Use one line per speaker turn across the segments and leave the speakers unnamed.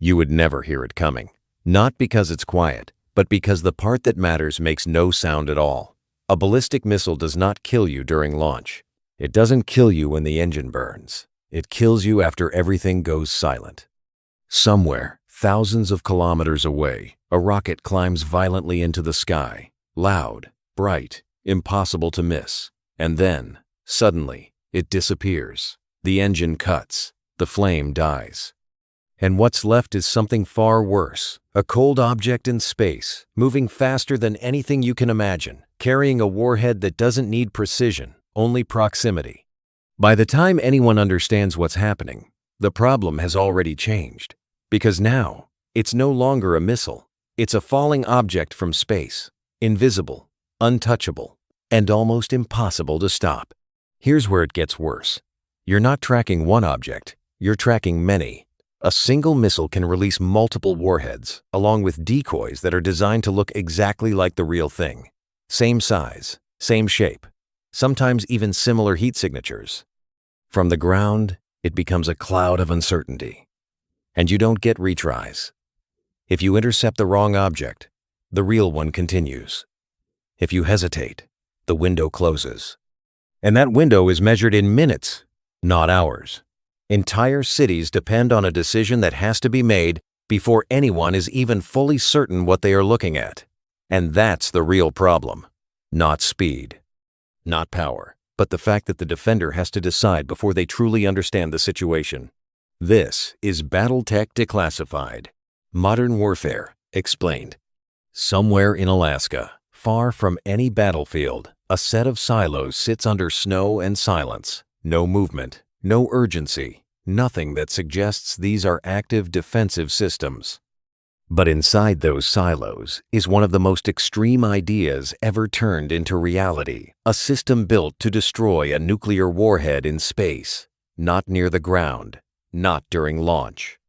You would never hear it coming. Not because it's quiet, but because the part that matters makes no sound at all. A ballistic missile does not kill you during launch. It doesn't kill you when the engine burns. It kills you after everything goes silent. Somewhere, thousands of kilometers away, a rocket climbs violently into the sky. Loud, bright, impossible to miss. And then, suddenly, it disappears. The engine cuts. The flame dies. And what's left is something far worse. A cold object in space, moving faster than anything you can imagine, carrying a warhead that doesn't need precision, only proximity. By the time anyone understands what's happening, the problem has already changed. Because now, it's no longer a missile. It's a falling object from space, invisible, untouchable, and almost impossible to stop. Here's where it gets worse. You're not tracking one object, you're tracking many. A single missile can release multiple warheads, along with decoys that are designed to look exactly like the real thing. Same size, same shape, sometimes even similar heat signatures. From the ground, it becomes a cloud of uncertainty. And you don't get retries. If you intercept the wrong object, the real one continues. If you hesitate, the window closes. And that window is measured in minutes, not hours. Entire cities depend on a decision that has to be made before anyone is even fully certain what they are looking at. And that's the real problem. Not speed, not power, but the fact that the defender has to decide before they truly understand the situation. This is Battletech Declassified. Modern warfare, explained. Somewhere in Alaska, far from any battlefield, a set of silos sits under snow and silence. No movement, no urgency, nothing that suggests these are active defensive systems. But inside those silos is one of the most extreme ideas ever turned into reality. A system built to destroy a nuclear warhead in space, not near the ground, not during launch,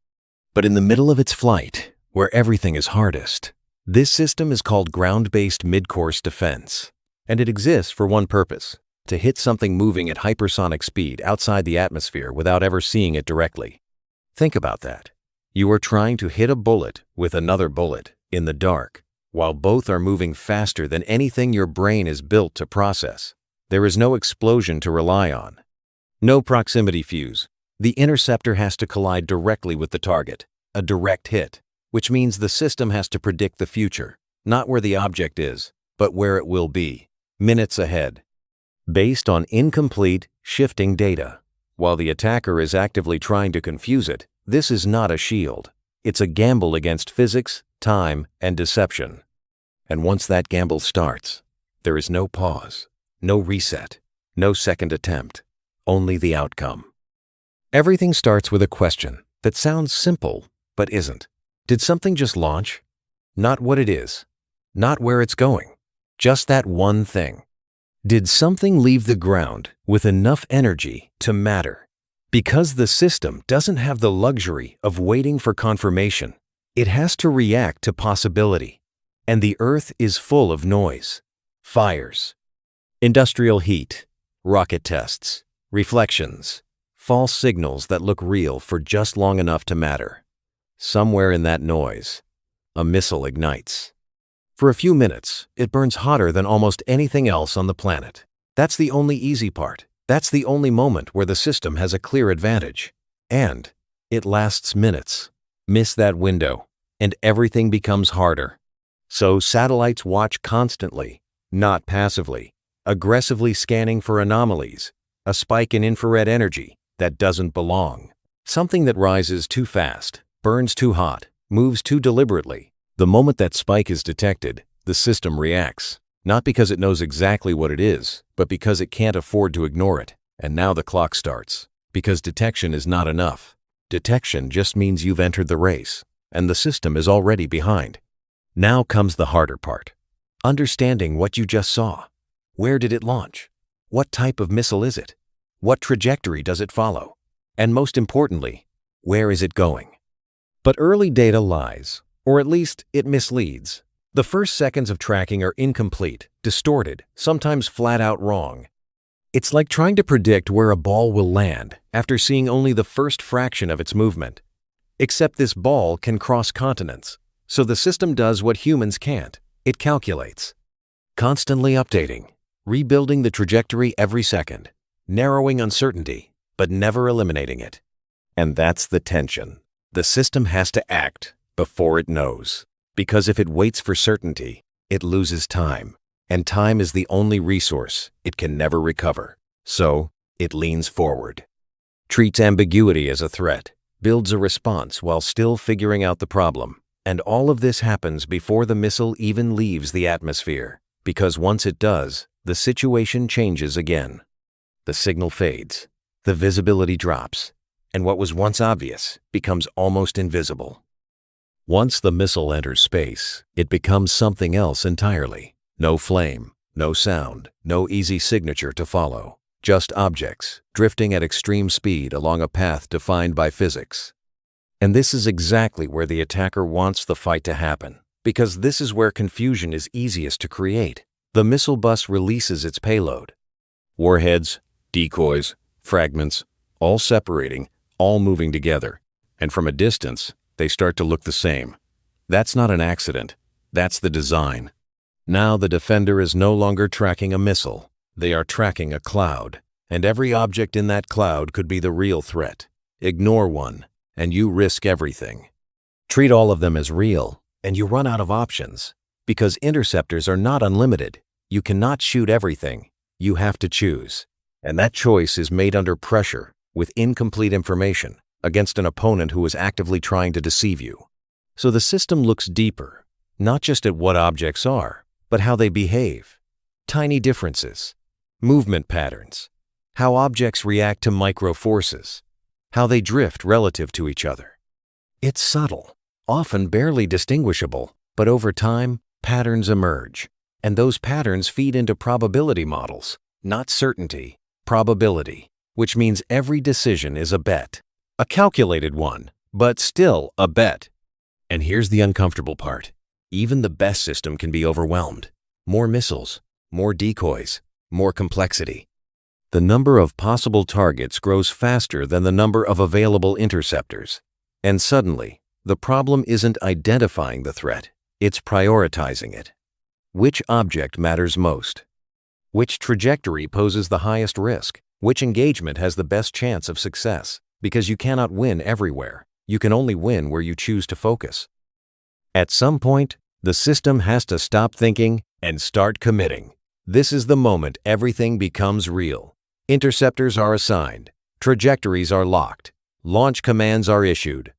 but in the middle of its flight, where everything is hardest. This system is called ground-based midcourse defense, and it exists for one purpose: to hit something moving at hypersonic speed outside the atmosphere without ever seeing it directly. Think about that. You are trying to hit a bullet with another bullet in the dark, while both are moving faster than anything your brain is built to process. There is no explosion to rely on. No proximity fuse. The interceptor has to collide directly with the target, a direct hit, which means the system has to predict the future, not where the object is, but where it will be, minutes ahead, based on incomplete, shifting data. While the attacker is actively trying to confuse it, this is not a shield. It's a gamble against physics, time, and deception. And once that gamble starts, there is no pause, no reset, no second attempt, only the outcome. Everything starts with a question that sounds simple, but isn't. Did something just launch? Not what it is, not where it's going, just that one thing. Did something leave the ground with enough energy to matter? Because the system doesn't have the luxury of waiting for confirmation. It has to react to possibility. And the Earth is full of noise, fires, industrial heat, rocket tests, reflections, false signals that look real for just long enough to matter. Somewhere in that noise, a missile ignites. For a few minutes, it burns hotter than almost anything else on the planet. That's the only easy part. That's the only moment where the system has a clear advantage. And it lasts minutes. Miss that window, and everything becomes harder. So satellites watch constantly, not passively, aggressively scanning for anomalies, a spike in infrared energy that doesn't belong, something that rises too fast, burns too hot, moves too deliberately. The moment that spike is detected, the system reacts, not because it knows exactly what it is, but because it can't afford to ignore it. And now the clock starts, because detection is not enough. Detection just means you've entered the race, and the system is already behind. Now comes the harder part. Understanding what you just saw. Where did it launch? What type of missile is it? What trajectory does it follow? And most importantly, where is it going? But early data lies, or at least it misleads. The first seconds of tracking are incomplete, distorted, sometimes flat out wrong. It's like trying to predict where a ball will land after seeing only the first fraction of its movement. Except this ball can cross continents, so the system does what humans can't. It calculates. Constantly updating, rebuilding the trajectory every second, narrowing uncertainty, but never eliminating it. And that's the tension. The system has to act before it knows, because if it waits for certainty, it loses time, and time is the only resource it can never recover. So, it leans forward, treats ambiguity as a threat, builds a response while still figuring out the problem. And all of this happens before the missile even leaves the atmosphere, because once it does, the situation changes again. The signal fades, the visibility drops, and what was once obvious becomes almost invisible. Once the missile enters space, it becomes something else entirely. No flame, no sound, no easy signature to follow. Just objects, drifting at extreme speed along a path defined by physics. And this is exactly where the attacker wants the fight to happen, because this is where confusion is easiest to create. The missile bus releases its payload. Warheads, decoys, fragments, all separating, all moving together. And from a distance, they start to look the same. That's not an accident. That's the design. Now the defender is no longer tracking a missile. They are tracking a cloud. And every object in that cloud could be the real threat. Ignore one, and you risk everything. Treat all of them as real, and you run out of options. Because interceptors are not unlimited. You cannot shoot everything. You have to choose. And that choice is made under pressure, with incomplete information, against an opponent who is actively trying to deceive you. So the system looks deeper, not just at what objects are, but how they behave. Tiny differences, movement patterns, how objects react to micro forces, how they drift relative to each other. It's subtle, often barely distinguishable, but over time, patterns emerge. And those patterns feed into probability models, not certainty, probability, which means every decision is a bet. A calculated one, but still a bet. And here's the uncomfortable part. Even the best system can be overwhelmed. More missiles, more decoys, more complexity. The number of possible targets grows faster than the number of available interceptors. And suddenly, the problem isn't identifying the threat, it's prioritizing it. Which object matters most? Which trajectory poses the highest risk? Which engagement has the best chance of success? Because you cannot win everywhere. You can only win where you choose to focus. At some point, the system has to stop thinking and start committing. This is the moment everything becomes real. Interceptors are assigned. Trajectories are locked. Launch commands are issued.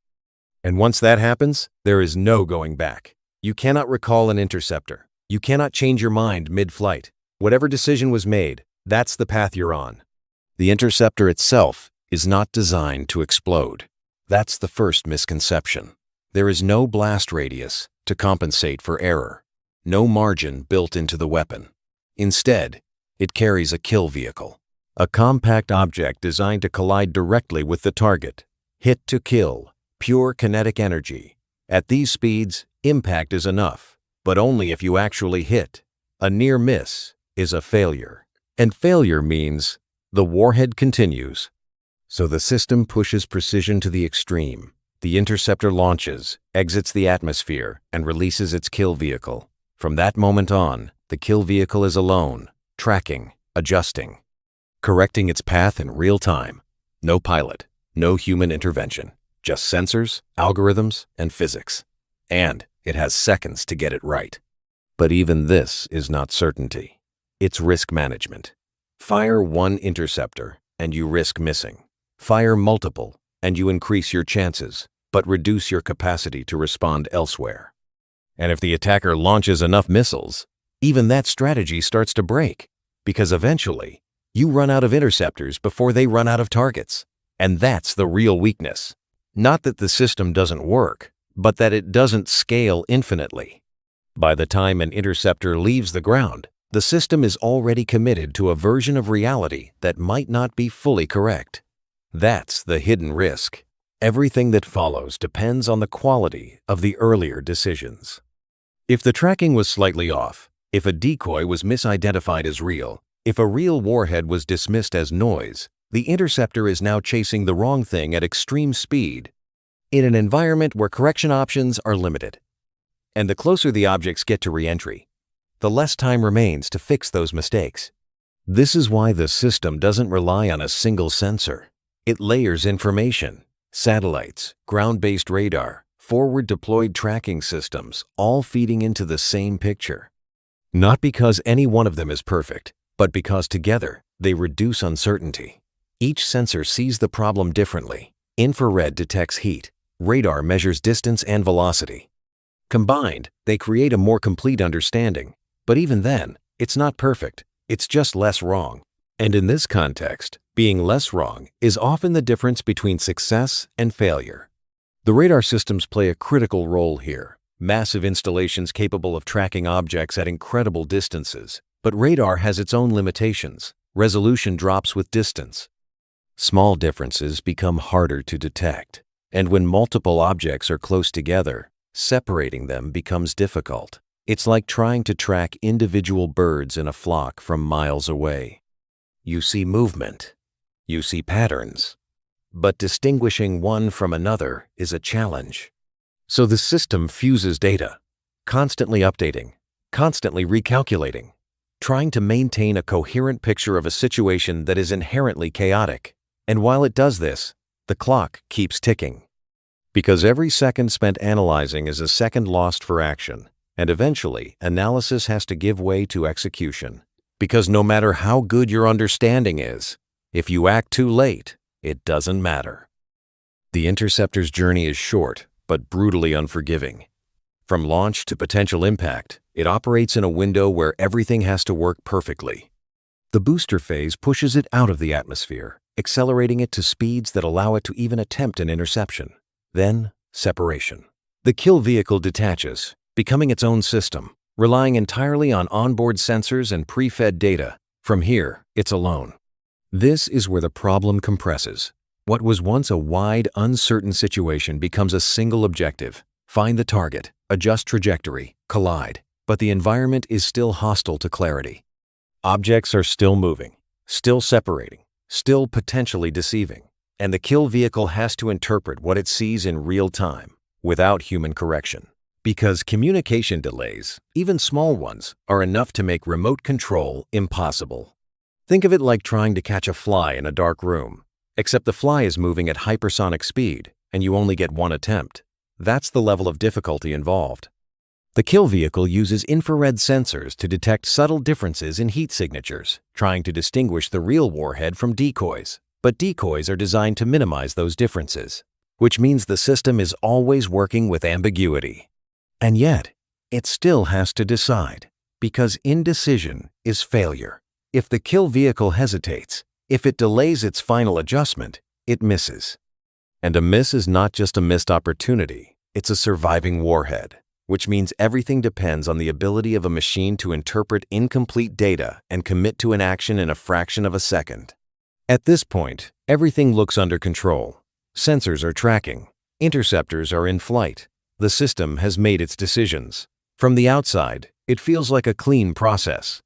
And once that happens, there is no going back. You cannot recall an interceptor. You cannot change your mind mid-flight. Whatever decision was made, that's the path you're on. The interceptor itself is not designed to explode. That's the first misconception. There is no blast radius to compensate for error, no margin built into the weapon. Instead, it carries a kill vehicle, a compact object designed to collide directly with the target. Hit to kill, pure kinetic energy. At these speeds, impact is enough, but only if you actually hit. A near miss is a failure, and failure means the warhead continues. So the system pushes precision to the extreme. The interceptor launches, exits the atmosphere, and releases its kill vehicle. From that moment on, the kill vehicle is alone, tracking, adjusting, correcting its path in real time. No pilot, no human intervention, just sensors, algorithms, and physics. And it has seconds to get it right. But even this is not certainty. It's risk management. Fire one interceptor, and you risk missing. Fire multiple, and you increase your chances, but reduce your capacity to respond elsewhere. And if the attacker launches enough missiles, even that strategy starts to break, because eventually, you run out of interceptors before they run out of targets. And that's the real weakness. Not that the system doesn't work, but that it doesn't scale infinitely. By the time an interceptor leaves the ground, the system is already committed to a version of reality that might not be fully correct. That's the hidden risk. Everything that follows depends on the quality of the earlier decisions. If the tracking was slightly off, if a decoy was misidentified as real, if a real warhead was dismissed as noise, the interceptor is now chasing the wrong thing at extreme speed. in an environment where correction options are limited. And the closer the objects get to re-entry, the less time remains to fix those mistakes. This is why the system doesn't rely on a single sensor. It layers information, satellites, ground-based radar, forward-deployed tracking systems, all feeding into the same picture. Not because any one of them is perfect, but because together they reduce uncertainty. Each sensor sees the problem differently. Infrared detects heat, radar measures distance and velocity. Combined, they create a more complete understanding. But even then, it's not perfect. It's just less wrong. And in this context, being less wrong is often the difference between success and failure. The radar systems play a critical role here. Massive installations capable of tracking objects at incredible distances. But radar has its own limitations. Resolution drops with distance. Small differences become harder to detect. And when multiple objects are close together, separating them becomes difficult. It's like trying to track individual birds in a flock from miles away. You see movement, you see patterns, but distinguishing one from another is a challenge. So the system fuses data, constantly updating, constantly recalculating, trying to maintain a coherent picture of a situation that is inherently chaotic. And while it does this, the clock keeps ticking. Because every second spent analyzing is a second lost for action. And eventually, analysis has to give way to execution. Because no matter how good your understanding is, if you act too late, it doesn't matter. The Interceptor's journey is short, but brutally unforgiving. From launch to potential impact, it operates in a window where everything has to work perfectly. The booster phase pushes it out of the atmosphere, accelerating it to speeds that allow it to even attempt an interception. Then, separation. The kill vehicle detaches, becoming its own system, relying entirely on onboard sensors and pre-fed data. From here, it's alone. This is where the problem compresses. What was once a wide, uncertain situation becomes a single objective. Find the target, adjust trajectory, collide. But the environment is still hostile to clarity. Objects are still moving, still separating, still potentially deceiving. And the kill vehicle has to interpret what it sees in real time, without human correction. Because communication delays, even small ones, are enough to make remote control impossible. Think of it like trying to catch a fly in a dark room, except the fly is moving at hypersonic speed and you only get one attempt. That's the level of difficulty involved. The kill vehicle uses infrared sensors to detect subtle differences in heat signatures, trying to distinguish the real warhead from decoys. But decoys are designed to minimize those differences, which means the system is always working with ambiguity. And yet, it still has to decide, because indecision is failure. If the kill vehicle hesitates, if it delays its final adjustment, it misses. And a miss is not just a missed opportunity, it's a surviving warhead, which means everything depends on the ability of a machine to interpret incomplete data and commit to an action in a fraction of a second. At this point, everything looks under control. Sensors are tracking, interceptors are in flight. The system has made its decisions. From the outside, it feels like a clean process.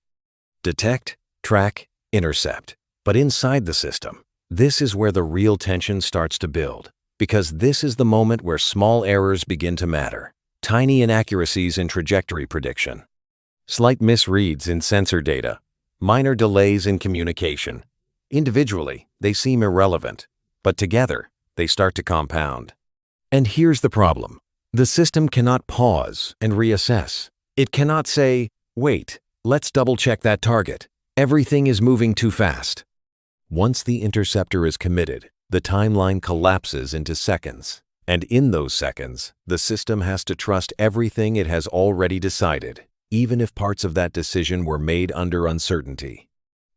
Detect, track, intercept. But inside the system, this is where the real tension starts to build. Because this is the moment where small errors begin to matter. Tiny inaccuracies in trajectory prediction. Slight misreads in sensor data. Minor delays in communication. Individually, they seem irrelevant. But together, they start to compound. And here's the problem. The system cannot pause and reassess. It cannot say, wait, let's double-check that target. Everything is moving too fast. Once the interceptor is committed, the timeline collapses into seconds. And in those seconds, the system has to trust everything it has already decided, even if parts of that decision were made under uncertainty.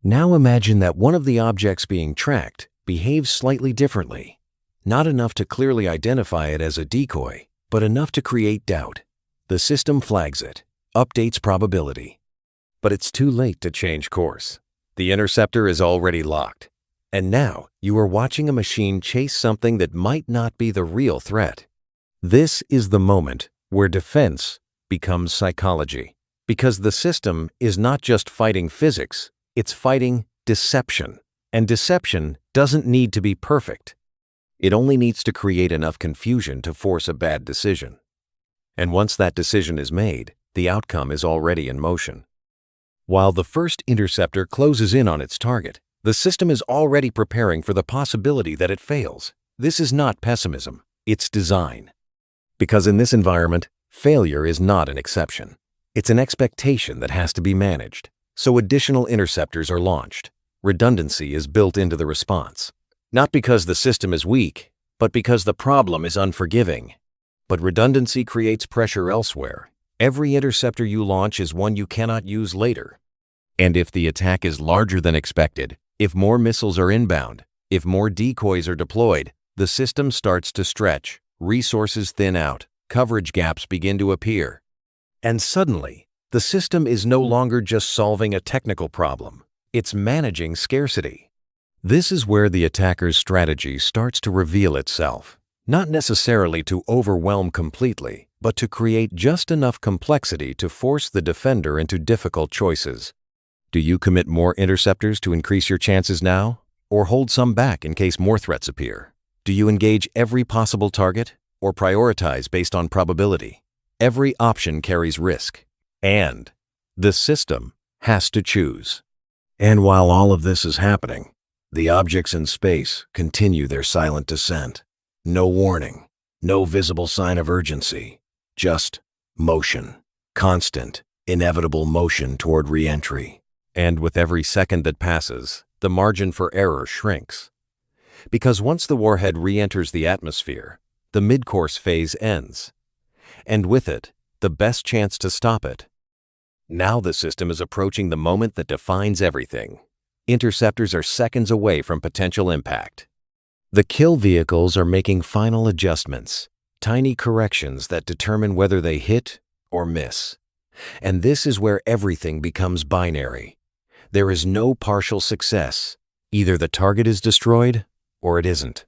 Now imagine that one of the objects being tracked behaves slightly differently. Not enough to clearly identify it as a decoy, but enough to create doubt. The system flags it, updates probability. But it's too late to change course. The interceptor is already locked. And now you are watching a machine chase something that might not be the real threat. This is the moment where defense becomes psychology. Because the system is not just fighting physics, it's fighting deception. And deception doesn't need to be perfect. It only needs to create enough confusion to force a bad decision. And once that decision is made, the outcome is already in motion. While the first interceptor closes in on its target, the system is already preparing for the possibility that it fails. This is not pessimism, it's design. Because in this environment, failure is not an exception. It's an expectation that has to be managed. So additional interceptors are launched. Redundancy is built into the response. Not because the system is weak, but because the problem is unforgiving. But redundancy creates pressure elsewhere. Every interceptor you launch is one you cannot use later. And if the attack is larger than expected, if more missiles are inbound, if more decoys are deployed, the system starts to stretch, resources thin out, coverage gaps begin to appear. And suddenly, the system is no longer just solving a technical problem, it's managing scarcity. This is where the attacker's strategy starts to reveal itself, not necessarily to overwhelm completely, but to create just enough complexity to force the defender into difficult choices. Do you commit more interceptors to increase your chances now, or hold some back in case more threats appear? Do you engage every possible target, or prioritize based on probability? Every option carries risk, and the system has to choose. And while all of this is happening, the objects in space continue their silent descent. No warning, no visible sign of urgency, just motion, constant, inevitable motion toward re-entry. And with every second that passes, the margin for error shrinks. Because once the warhead re-enters the atmosphere, the midcourse phase ends. And with it, the best chance to stop it. Now the system is approaching the moment that defines everything. Interceptors are seconds away from potential impact. The kill vehicles are making final adjustments, tiny corrections that determine whether they hit or miss. And this is where everything becomes binary. There is no partial success. Either the target is destroyed or it isn't.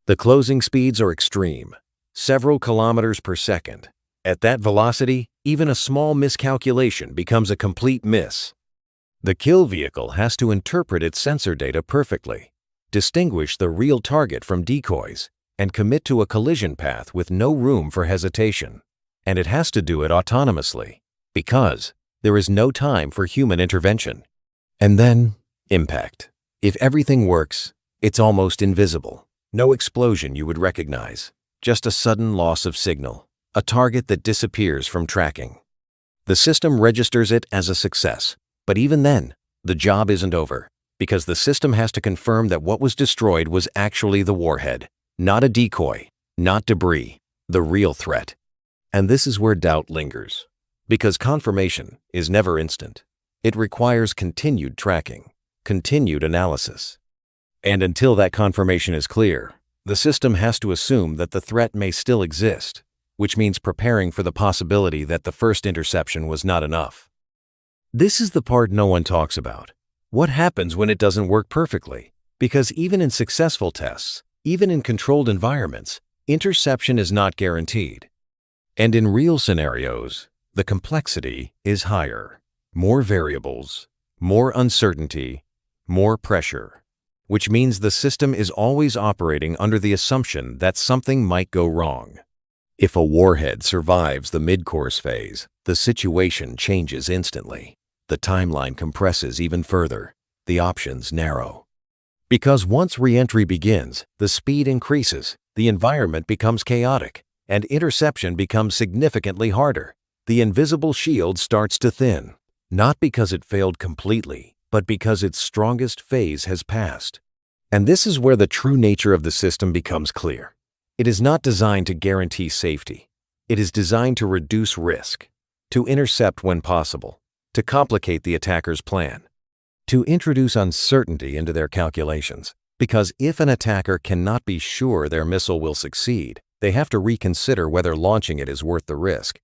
The closing speeds are extreme, several kilometers per second. At that velocity, even a small miscalculation becomes a complete miss. The kill vehicle has to interpret its sensor data perfectly, distinguish the real target from decoys, and commit to a collision path with no room for hesitation. And it has to do it autonomously, because there is no time for human intervention. And then, impact. If everything works, it's almost invisible. No explosion you would recognize, just a sudden loss of signal, a target that disappears from tracking. The system registers it as a success, but even then, the job isn't over, because the system has to confirm that what was destroyed was actually the warhead, not a decoy, not debris, the real threat. And this is where doubt lingers, because confirmation is never instant. It requires continued tracking, continued analysis. And until that confirmation is clear, the system has to assume that the threat may still exist, which means preparing for the possibility that the first interception was not enough. This is the part no one talks about. What happens when it doesn't work perfectly? Because even in successful tests, even in controlled environments, interception is not guaranteed. And in real scenarios, the complexity is higher. More variables, more uncertainty, more pressure, which means the system is always operating under the assumption that something might go wrong. If a warhead survives the midcourse phase, the situation changes instantly. The timeline compresses even further. The options narrow. Because once re-entry begins, the speed increases, the environment becomes chaotic, and interception becomes significantly harder. The invisible shield starts to thin, not because it failed completely, but because its strongest phase has passed. And this is where the true nature of the system becomes clear. It is not designed to guarantee safety. It is designed to reduce risk, to intercept when possible, to complicate the attacker's plan, to introduce uncertainty into their calculations. Because if an attacker cannot be sure their missile will succeed, they have to reconsider whether launching it is worth the risk.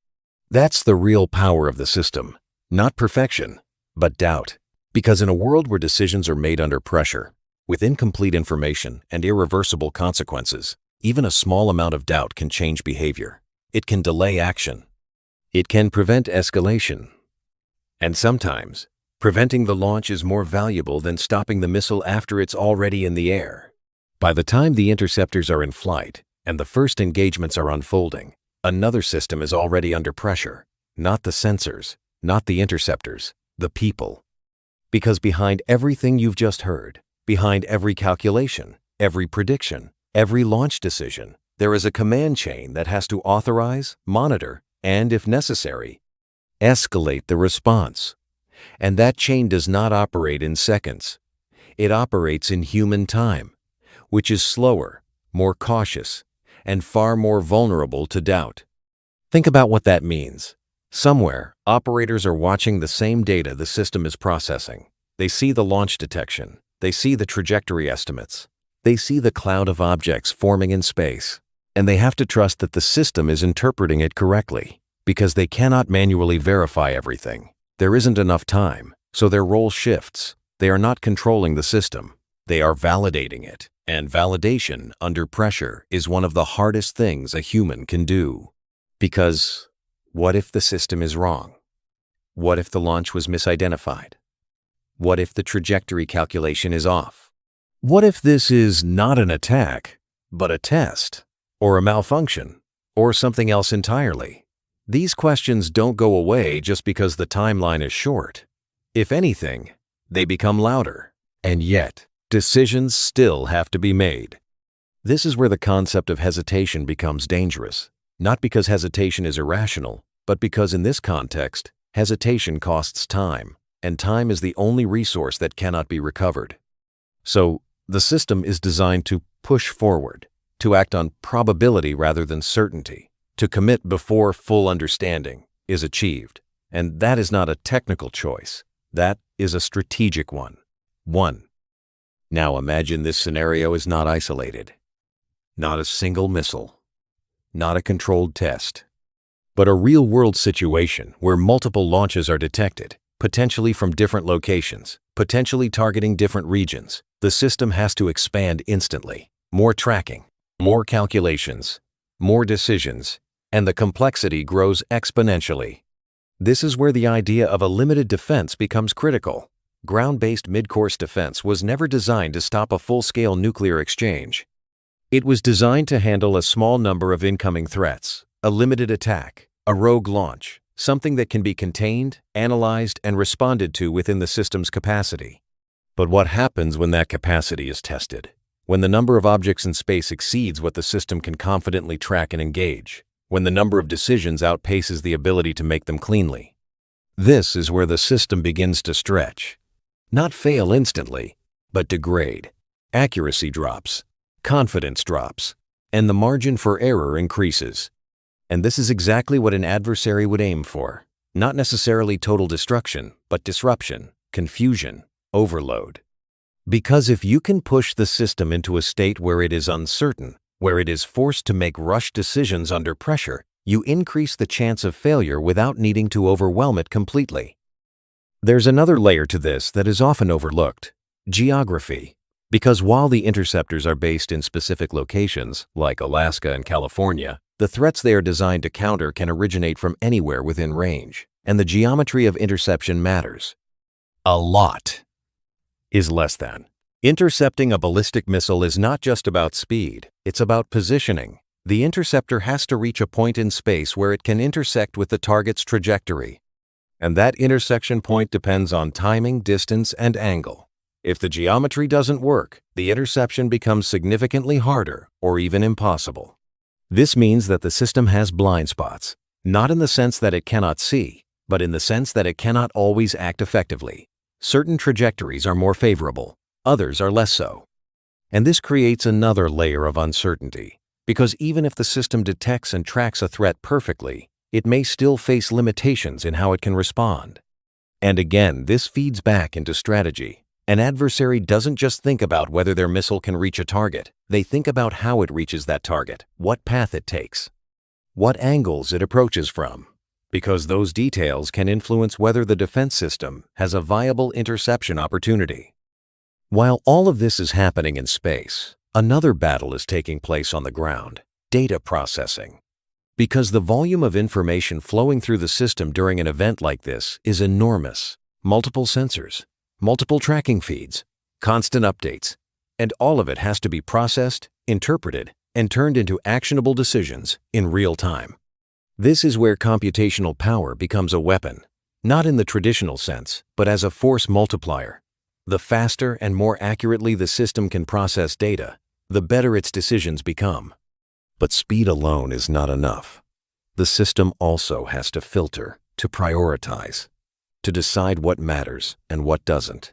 That's the real power of the system. Not perfection, but doubt. Because in a world where decisions are made under pressure, with incomplete information and irreversible consequences, even a small amount of doubt can change behavior. It can delay action. It can prevent escalation. And sometimes, preventing the launch is more valuable than stopping the missile after it's already in the air. By the time the interceptors are in flight and the first engagements are unfolding, another system is already under pressure. Not the sensors, not the interceptors, the people. Because behind everything you've just heard, behind every calculation, every prediction, every launch decision, there is a command chain that has to authorize, monitor, and, if necessary, escalate the response. And that chain does not operate in seconds. It operates in human time, which is slower, more cautious, and far more vulnerable to doubt. Think about what that means. Somewhere, operators are watching the same data the system is processing. They see the launch detection. They see the trajectory estimates. They see the cloud of objects forming in space. And they have to trust that the system is interpreting it correctly, because they cannot manually verify everything. There isn't enough time, so their role shifts. They are not controlling the system. They are validating it. And validation under pressure is one of the hardest things a human can do. Because what if the system is wrong? What if the launch was misidentified? What if the trajectory calculation is off? What if this is not an attack, but a test, or a malfunction, or something else entirely? These questions don't go away just because the timeline is short. If anything, they become louder. And yet, decisions still have to be made. This is where the concept of hesitation becomes dangerous. Not because hesitation is irrational, but because in this context, hesitation costs time, and time is the only resource that cannot be recovered. So, the system is designed to push forward, to act on probability rather than certainty, to commit before full understanding is achieved. And that is not a technical choice. That is a strategic one. Now imagine this scenario is not isolated. Not a single missile. Not a controlled test. But a real-world situation where multiple launches are detected, potentially from different locations, potentially targeting different regions. The system has to expand instantly. More tracking, more calculations, more decisions, and the complexity grows exponentially. This is where the idea of a limited defense becomes critical. Ground-based midcourse defense was never designed to stop a full-scale nuclear exchange. It was designed to handle a small number of incoming threats, a limited attack, a rogue launch, something that can be contained, analyzed, and responded to within the system's capacity. But what happens when that capacity is tested? When the number of objects in space exceeds what the system can confidently track and engage? When the number of decisions outpaces the ability to make them cleanly? This is where the system begins to stretch. Not fail instantly, but degrade. Accuracy drops, confidence drops, and the margin for error increases. And this is exactly what an adversary would aim for. Not necessarily total destruction, but disruption, confusion, overload. Because if you can push the system into a state where it is uncertain, where it is forced to make rushed decisions under pressure, you increase the chance of failure without needing to overwhelm it completely. There's another layer to this that is often overlooked: geography. Because while the interceptors are based in specific locations, like Alaska and California, the threats they are designed to counter can originate from anywhere within range, and the geometry of interception matters. A lot is less than. Intercepting a ballistic missile is not just about speed, it's about positioning. The interceptor has to reach a point in space where it can intersect with the target's trajectory. And that intersection point depends on timing, distance, and angle. If the geometry doesn't work, the interception becomes significantly harder or even impossible. This means that the system has blind spots, not in the sense that it cannot see, but in the sense that it cannot always act effectively. Certain trajectories are more favorable, others are less so. And this creates another layer of uncertainty, because even if the system detects and tracks a threat perfectly, it may still face limitations in how it can respond. And again, this feeds back into strategy. An adversary doesn't just think about whether their missile can reach a target. They think about how it reaches that target, what path it takes, what angles it approaches from, because those details can influence whether the defense system has a viable interception opportunity. While all of this is happening in space, another battle is taking place on the ground: data processing. Because the volume of information flowing through the system during an event like this is enormous. Multiple sensors, multiple tracking feeds, constant updates, And all of it has to be processed, interpreted, and turned into actionable decisions in real time. This is where computational power becomes a weapon, not in the traditional sense, but as a force multiplier. The faster and more accurately the system can process data, the better its decisions become. But speed alone is not enough. The system also has to filter, to prioritize, to decide what matters and what doesn't,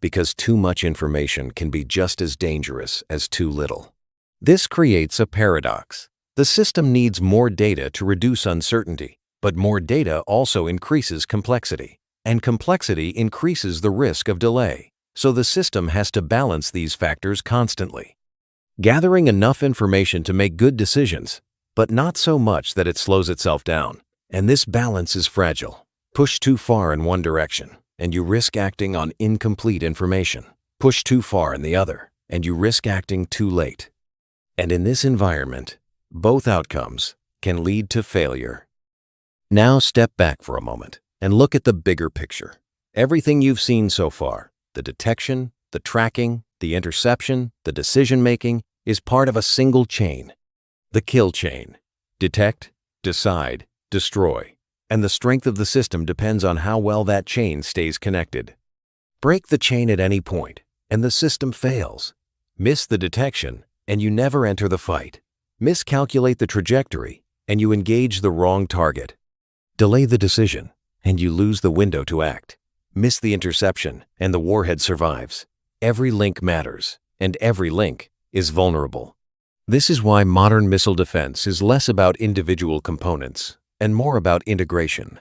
because too much information can be just as dangerous as too little. This creates a paradox. The system needs more data to reduce uncertainty, but more data also increases complexity, and complexity increases the risk of delay. So the system has to balance these factors constantly, gathering enough information to make good decisions, but not so much that it slows itself down. And this balance is fragile. Push too far in one direction, and you risk acting on incomplete information. Push too far in the other, and you risk acting too late. And in this environment, both outcomes can lead to failure. Now step back for a moment and look at the bigger picture. Everything you've seen so far, the detection, the tracking, the interception, the decision-making, is part of a single chain. The kill chain. Detect, decide, destroy. And the strength of the system depends on how well that chain stays connected. Break the chain at any point, and the system fails. Miss the detection, and you never enter the fight. Miscalculate the trajectory, and you engage the wrong target. Delay the decision, and you lose the window to act. Miss the interception, and the warhead survives. Every link matters, and every link is vulnerable. This is why modern missile defense is less about individual components and more about integration.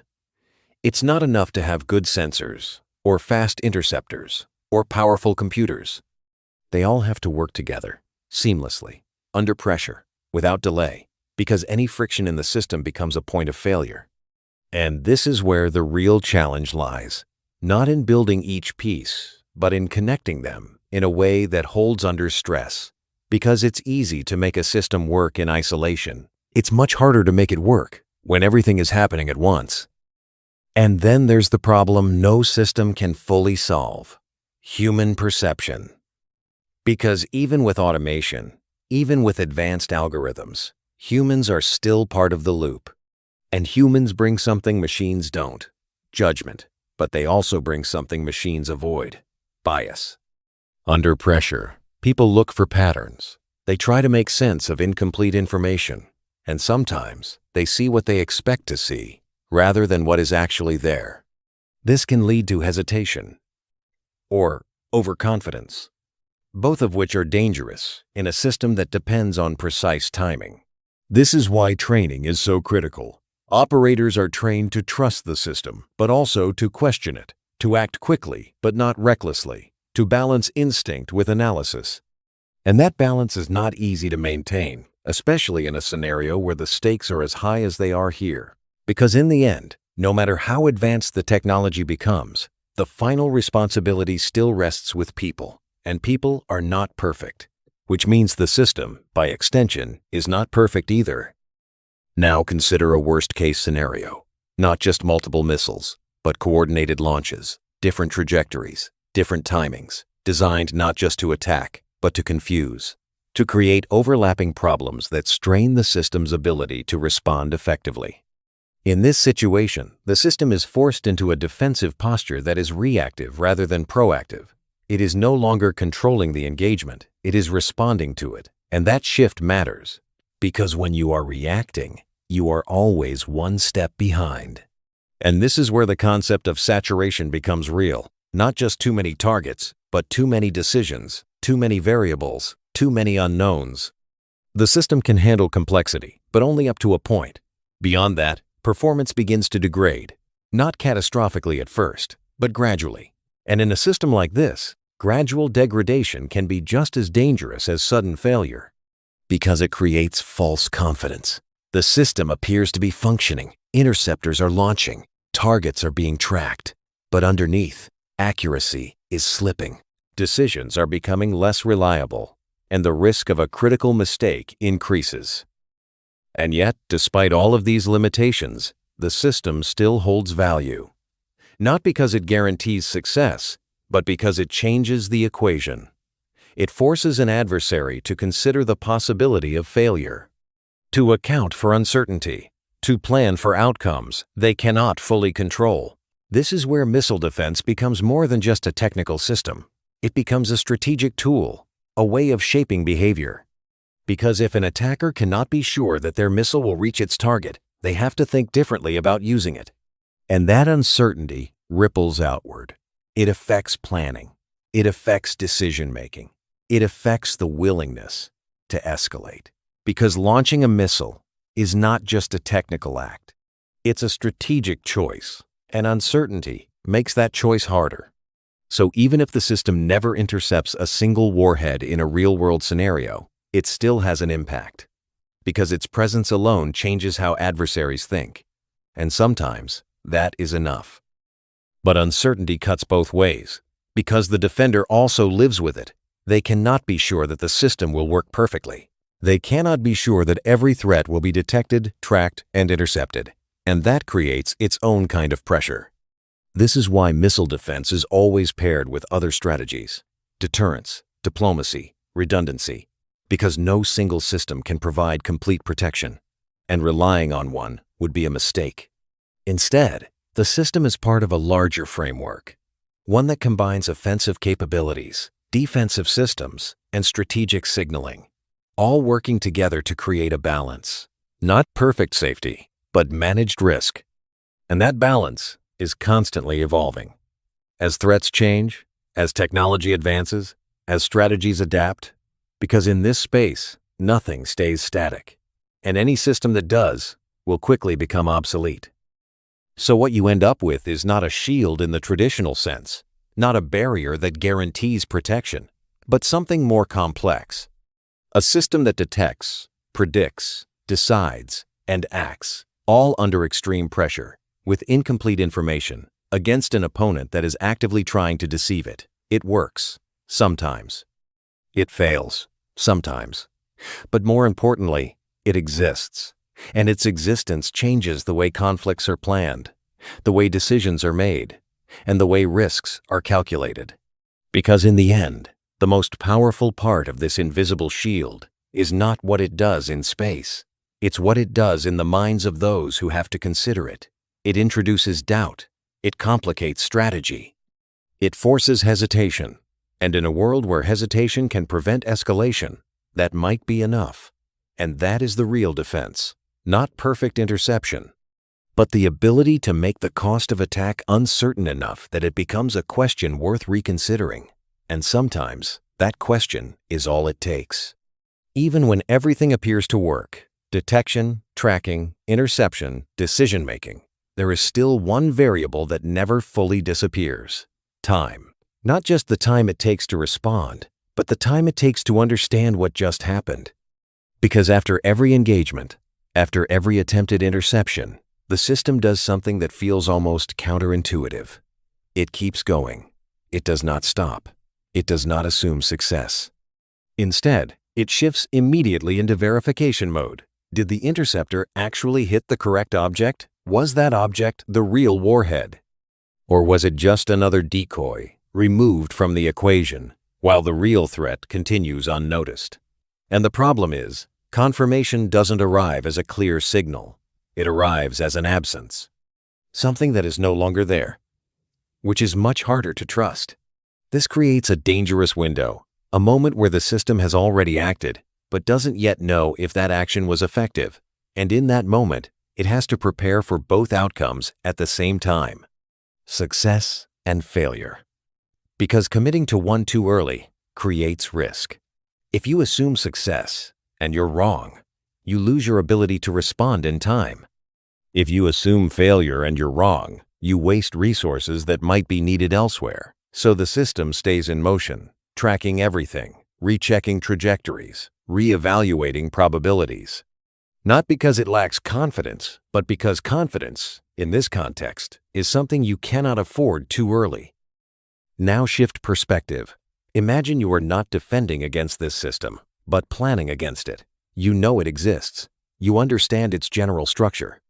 It's not enough to have good sensors, or fast interceptors, or powerful computers. They all have to work together, seamlessly, under pressure, without delay, because any friction in the system becomes a point of failure. And this is where the real challenge lies, not in building each piece, but in connecting them in a way that holds under stress. Because it's easy to make a system work in isolation, it's much harder to make it work when everything is happening at once. And then there's the problem no system can fully solve: human perception. Because even with automation, even with advanced algorithms, humans are still part of the loop. And humans bring something machines don't: judgment. But they also bring something machines avoid: bias. Under pressure, people look for patterns. They try to make sense of incomplete information. And sometimes they see what they expect to see, rather than what is actually there. This can lead to hesitation or overconfidence, both of which are dangerous in a system that depends on precise timing. This is why training is so critical. Operators are trained to trust the system, but also to question it, to act quickly but not recklessly, to balance instinct with analysis. And that balance is not easy to maintain, especially in a scenario where the stakes are as high as they are here. Because in the end, no matter how advanced the technology becomes, the final responsibility still rests with people, and people are not perfect, which means the system, by extension, is not perfect either. Now consider a worst-case scenario, not just multiple missiles, but coordinated launches, different trajectories, different timings, designed not just to attack, but to confuse, to create overlapping problems that strain the system's ability to respond effectively. In this situation, the system is forced into a defensive posture that is reactive rather than proactive. It is no longer controlling the engagement, it is responding to it. And that shift matters, because when you are reacting, you are always one step behind. And this is where the concept of saturation becomes real. Not just too many targets, but too many decisions, too many variables, too many unknowns. The system can handle complexity, but only up to a point. Beyond that, performance begins to degrade, not catastrophically at first, but gradually. And in a system like this, gradual degradation can be just as dangerous as sudden failure, because it creates false confidence. The system appears to be functioning, interceptors are launching, targets are being tracked, but underneath, accuracy is slipping. Decisions are becoming less reliable, and the risk of a critical mistake increases. And yet, despite all of these limitations, the system still holds value. Not because it guarantees success, but because it changes the equation. It forces an adversary to consider the possibility of failure, to account for uncertainty, to plan for outcomes they cannot fully control. This is where missile defense becomes more than just a technical system. It becomes a strategic tool, a way of shaping behavior. Because if an attacker cannot be sure that their missile will reach its target, they have to think differently about using it. And that uncertainty ripples outward. It affects planning. It affects decision-making. It affects the willingness to escalate. Because launching a missile is not just a technical act. It's a strategic choice, and uncertainty makes that choice harder. So even if the system never intercepts a single warhead in a real-world scenario, it still has an impact. Because its presence alone changes how adversaries think. And sometimes, that is enough. But uncertainty cuts both ways. Because the defender also lives with it, they cannot be sure that the system will work perfectly. They cannot be sure that every threat will be detected, tracked, and intercepted. And that creates its own kind of pressure. This is why missile defense is always paired with other strategies: deterrence, diplomacy, redundancy. Because no single system can provide complete protection, and relying on one would be a mistake. Instead, the system is part of a larger framework, one that combines offensive capabilities, defensive systems, and strategic signaling, all working together to create a balance. Not perfect safety, but managed risk. And that balance is constantly evolving. As threats change, as technology advances, as strategies adapt, because in this space, nothing stays static, and any system that does will quickly become obsolete. So what you end up with is not a shield in the traditional sense, not a barrier that guarantees protection, but something more complex. A system that detects, predicts, decides, and acts, all under extreme pressure, with incomplete information, against an opponent that is actively trying to deceive it. It works, sometimes. It fails, sometimes. But more importantly, it exists. And its existence changes the way conflicts are planned, the way decisions are made, and the way risks are calculated. Because in the end, the most powerful part of this invisible shield is not what it does in space. It's what it does in the minds of those who have to consider it. It introduces doubt. It complicates strategy. It forces hesitation. And in a world where hesitation can prevent escalation, that might be enough. And that is the real defense. Not perfect interception, but the ability to make the cost of attack uncertain enough that it becomes a question worth reconsidering. And sometimes, that question is all it takes. Even when everything appears to work, detection, tracking, interception, decision-making, there is still one variable that never fully disappears: time. Not just the time it takes to respond, but the time it takes to understand what just happened. Because after every engagement, after every attempted interception, the system does something that feels almost counterintuitive. It keeps going. It does not stop. It does not assume success. Instead, it shifts immediately into verification mode. Did the interceptor actually hit the correct object? Was that object the real warhead? Or was it just another decoy, removed from the equation, while the real threat continues unnoticed? And the problem is, confirmation doesn't arrive as a clear signal. It arrives as an absence. Something that is no longer there, which is much harder to trust. This creates a dangerous window, a moment where the system has already acted, but doesn't yet know if that action was effective. And in that moment, it has to prepare for both outcomes at the same time: success and failure. Because committing to one too early creates risk. If you assume success, and you're wrong, you lose your ability to respond in time. If you assume failure and you're wrong, you waste resources that might be needed elsewhere. So the system stays in motion, tracking everything, rechecking trajectories, reevaluating probabilities. Not because it lacks confidence, but because confidence, in this context, is something you cannot afford too early. Now shift perspective. Imagine you are not defending against this system, but planning against it. You know it exists. You understand its general structure.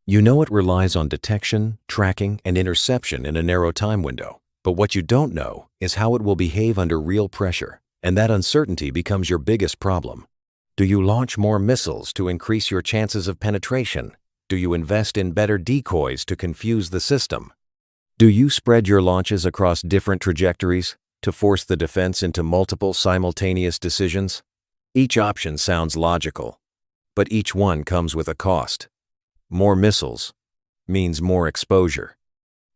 You know it relies on detection, tracking, and interception in a narrow time window. But what you don't know is how it will behave under real pressure, And that uncertainty becomes your biggest problem. Do you launch more missiles to increase your chances of penetration? Do you invest in better decoys to confuse the system? Do you spread your launches across different trajectories to force the defense into multiple simultaneous decisions? Each option sounds logical, but each one comes with a cost. More missiles means more exposure.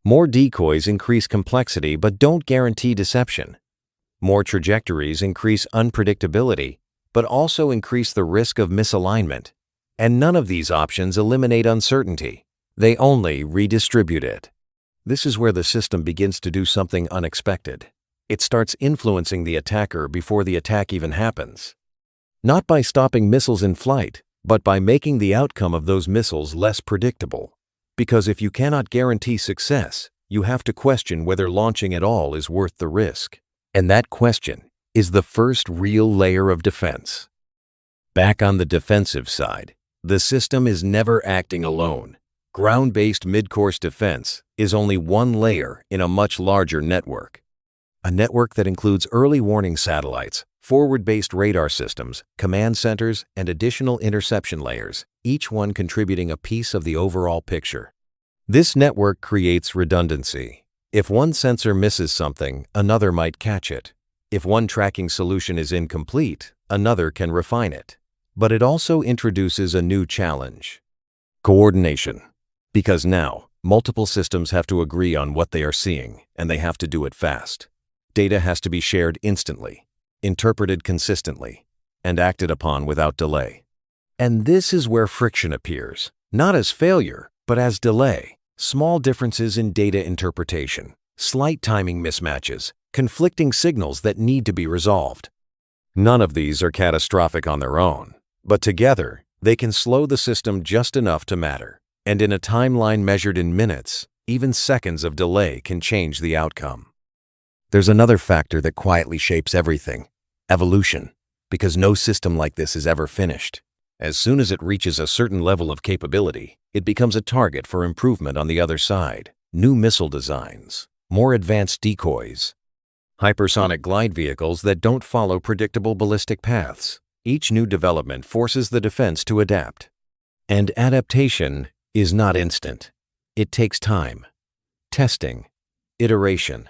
More decoys increase complexity but don't guarantee deception. More trajectories increase unpredictability, but also increase the risk of misalignment. And none of these options eliminate uncertainty. They only redistribute it. This is where the system begins to do something unexpected. It starts influencing the attacker before the attack even happens. Not by stopping missiles in flight, but by making the outcome of those missiles less predictable. Because if you cannot guarantee success, you have to question whether launching at all is worth the risk. And that question is the first real layer of defense. Back on the defensive side, the system is never acting alone. Ground-based midcourse defense is only one layer in a much larger network. A network that includes early warning satellites, forward-based radar systems, command centers, and additional interception layers, each one contributing a piece of the overall picture. This network creates redundancy. If one sensor misses something, another might catch it. If one tracking solution is incomplete, another can refine it. But it also introduces a new challenge: coordination. Because now, multiple systems have to agree on what they are seeing, and they have to do it fast. Data has to be shared instantly, interpreted consistently, and acted upon without delay. And this is where friction appears, not as failure, but as delay. Small differences in data interpretation, slight timing mismatches, conflicting signals that need to be resolved. None of these are catastrophic on their own, but together, they can slow the system just enough to matter. And in a timeline measured in minutes, even seconds of delay can change the outcome. There's another factor that quietly shapes everything: evolution. Because no system like this is ever finished. As soon as it reaches a certain level of capability, it becomes a target for improvement on the other side. New missile designs, more advanced decoys, hypersonic glide vehicles that don't follow predictable ballistic paths. Each new development forces the defense to adapt. And adaptation is not instant. It takes time, testing, iteration,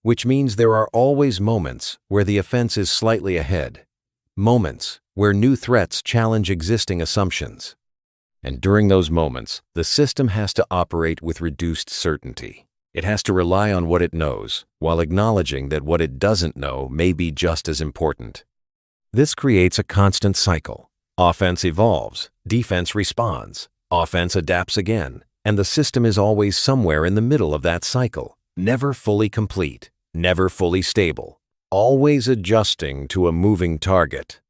which means there are always moments where the offense is slightly ahead, moments where new threats challenge existing assumptions. And during those moments, the system has to operate with reduced certainty. It has to rely on what it knows, while acknowledging that what it doesn't know may be just as important. This creates a constant cycle. Offense evolves, defense responds, offense adapts again, and the system is always somewhere in the middle of that cycle, never fully complete, never fully stable, always adjusting to a moving target.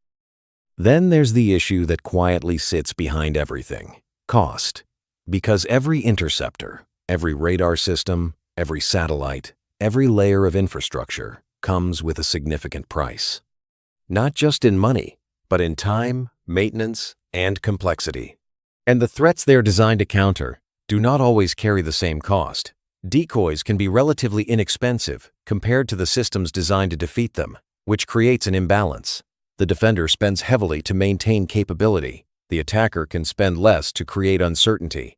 Then there's the issue that quietly sits behind everything: cost. Because every interceptor, every radar system, every satellite, every layer of infrastructure comes with a significant price. Not just in money, but in time, maintenance, and complexity. And the threats they're designed to counter do not always carry the same cost. Decoys can be relatively inexpensive compared to the systems designed to defeat them, which creates an imbalance. The defender spends heavily to maintain capability. The attacker can spend less to create uncertainty.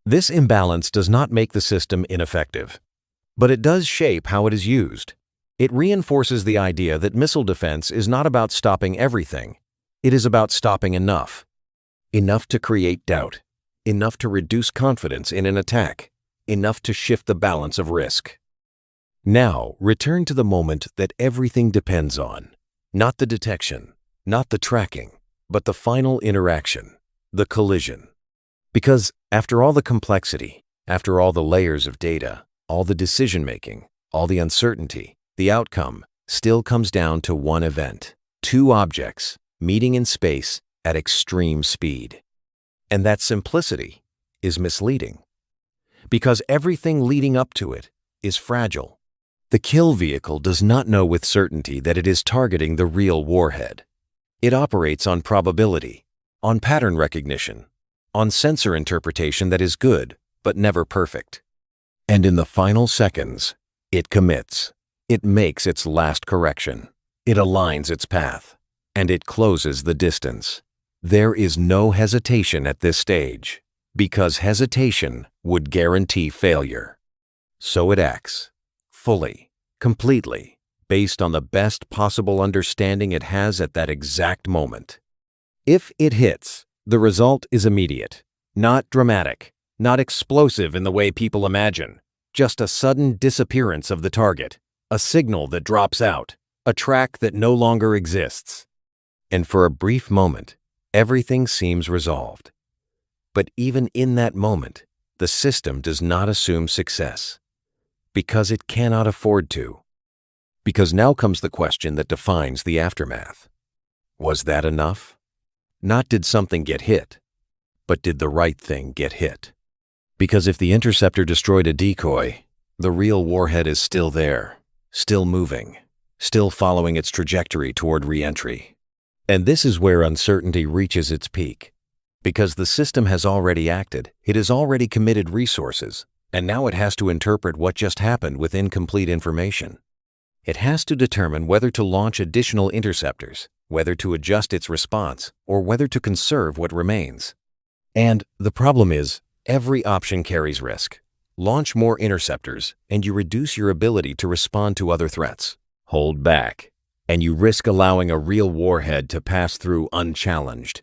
This imbalance does not make the system ineffective, but it does shape how it is used. It reinforces the idea that missile defense is not about stopping everything. It is about stopping enough. Enough to create doubt. Enough to reduce confidence in an attack. Enough to shift the balance of risk. Now, return to the moment that everything depends on. Not the detection, not the tracking, but the final interaction, the collision. Because after all the complexity, after all the layers of data, all the decision-making, all the uncertainty, the outcome still comes down to one event: two objects meeting in space at extreme speed. And that simplicity is misleading, because everything leading up to it is fragile. The kill vehicle does not know with certainty that it is targeting the real warhead. It operates on probability, on pattern recognition, on sensor interpretation that is good, but never perfect. And in the final seconds, it commits. It makes its last correction. It aligns its path, and it closes the distance. There is no hesitation at this stage, because hesitation would guarantee failure. So it acts, fully, completely, based on the best possible understanding it has at that exact moment. If it hits, the result is immediate, not dramatic, not explosive in the way people imagine, just a sudden disappearance of the target, a signal that drops out, a track that no longer exists. And for a brief moment, everything seems resolved. But even in that moment, the system does not assume success, because it cannot afford to. Because now comes the question that defines the aftermath. Was that enough? Not did something get hit, but did the right thing get hit? Because if the interceptor destroyed a decoy, the real warhead is still there, still moving, still following its trajectory toward re-entry. And this is where uncertainty reaches its peak. Because the system has already acted, it has already committed resources, and now it has to interpret what just happened with incomplete information. It has to determine whether to launch additional interceptors, whether to adjust its response, or whether to conserve what remains. And the problem is, every option carries risk. Launch more interceptors, and you reduce your ability to respond to other threats. Hold back, and you risk allowing a real warhead to pass through unchallenged.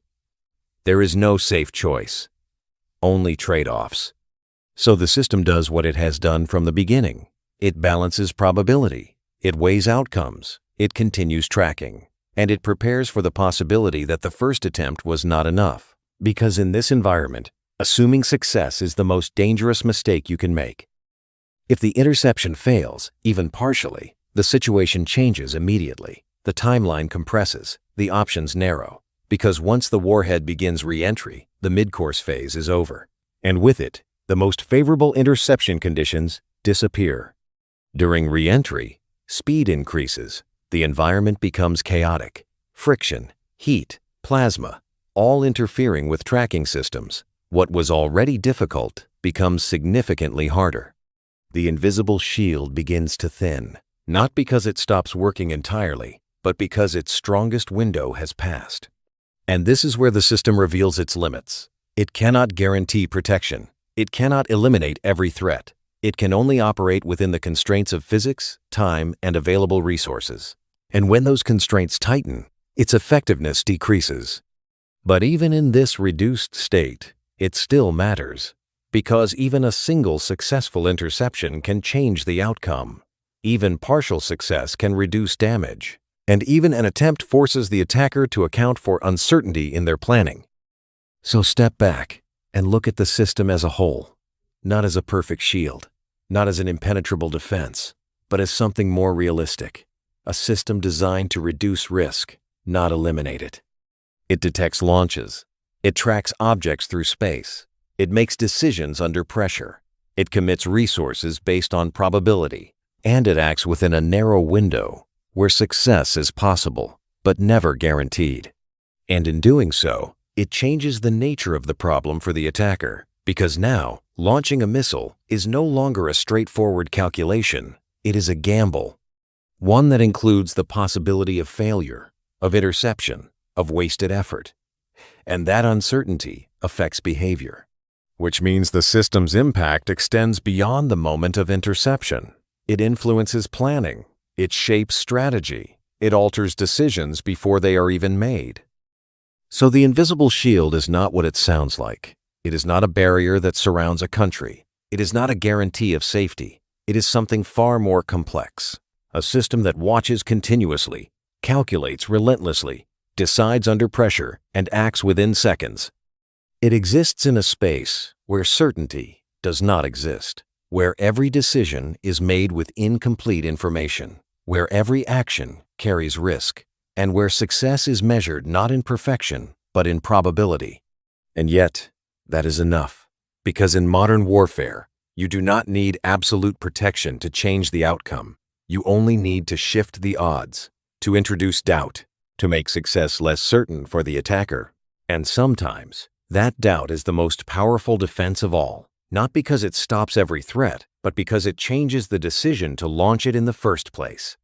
There is no safe choice, only trade-offs. So the system does what it has done from the beginning. It balances probability, it weighs outcomes, it continues tracking, and it prepares for the possibility that the first attempt was not enough. Because in this environment, assuming success is the most dangerous mistake you can make. If the interception fails, even partially, the situation changes immediately. The timeline compresses, the options narrow. Because once the warhead begins re-entry, the midcourse phase is over. And with it, the most favorable interception conditions disappear. During re-entry, speed increases, the environment becomes chaotic. Friction, heat, plasma, all interfering with tracking systems. What was already difficult becomes significantly harder. The invisible shield begins to thin, not because it stops working entirely, but because its strongest window has passed. And this is where the system reveals its limits. It cannot guarantee protection. It cannot eliminate every threat. It can only operate within the constraints of physics, time, and available resources. And when those constraints tighten, its effectiveness decreases. But even in this reduced state, it still matters, because even a single successful interception can change the outcome. Even partial success can reduce damage. And even an attempt forces the attacker to account for uncertainty in their planning. So step back and look at the system as a whole, not as a perfect shield, not as an impenetrable defense, but as something more realistic, a system designed to reduce risk, not eliminate it. It detects launches, it tracks objects through space, it makes decisions under pressure, it commits resources based on probability, and it acts within a narrow window where success is possible, but never guaranteed. And in doing so, it changes the nature of the problem for the attacker, because now, launching a missile is no longer a straightforward calculation, it is a gamble. One that includes the possibility of failure, of interception, of wasted effort. And that uncertainty affects behavior, which means the system's impact extends beyond the moment of interception. It influences planning. It shapes strategy. It alters decisions before they are even made. So the invisible shield is not what it sounds like. It is not a barrier that surrounds a country. It is not a guarantee of safety. It is something far more complex. A system that watches continuously, calculates relentlessly, decides under pressure, and acts within seconds. It exists in a space where certainty does not exist, where every decision is made with incomplete information, where every action carries risk, and where success is measured not in perfection, but in probability. And yet, that is enough, because in modern warfare, you do not need absolute protection to change the outcome. You only need to shift the odds, to introduce doubt, to make success less certain for the attacker. And sometimes, that doubt is the most powerful defense of all, not because it stops every threat, but because it changes the decision to launch it in the first place.